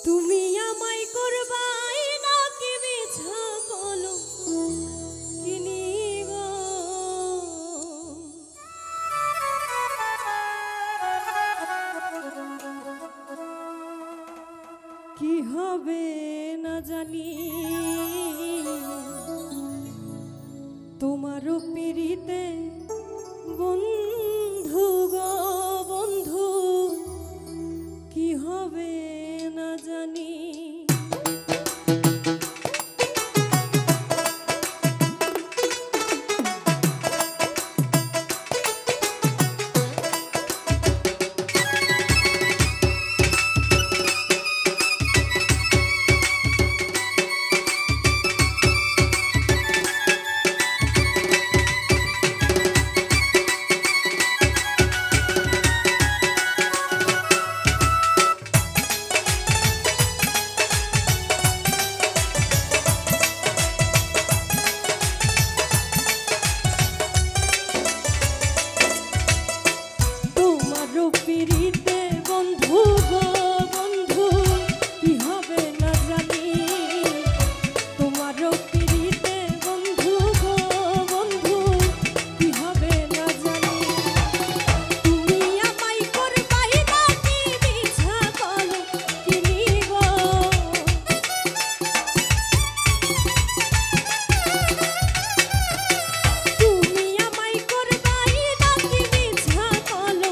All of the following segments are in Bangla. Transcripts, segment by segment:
তুমি আমায় করবাই নাকি মিছা বলো কিনিব কি হবে না জানি তোমারও পিড়িতে বন্ধু গো বন্ধু কি হবে না জানি পিড়িতে বন্ধু গো বন্ধু কি হবে না জানি তোমারও পিড়িতে বন্ধু গো বন্ধু কি হবে না জানি তুমি আমায় করবাই নাকি মিছা বলো কিনিব তুমি আমায় করবাই নাকি মিছা বলো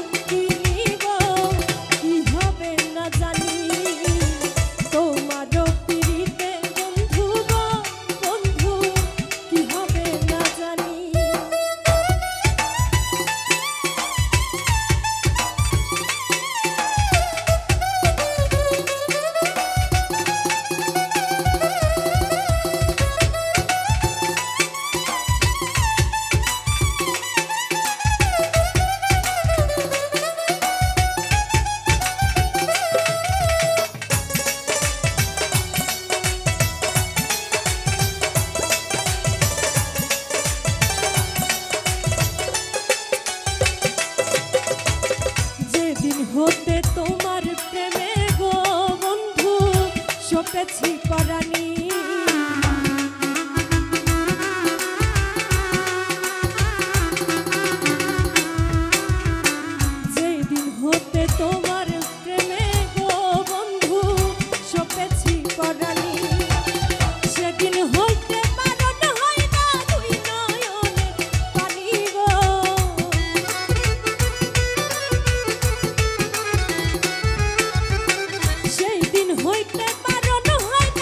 হতে তোমার প্রেমে গো বন্ধু সপেছি পরানি যেদিন হতে তোমার প্রেমে গো বন্ধু সপেছি পরানি সেদিন হইতে পারণ হয় না দুই নয়নে পানি গো সেই দিন হইতে পারণ হয়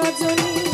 রজনী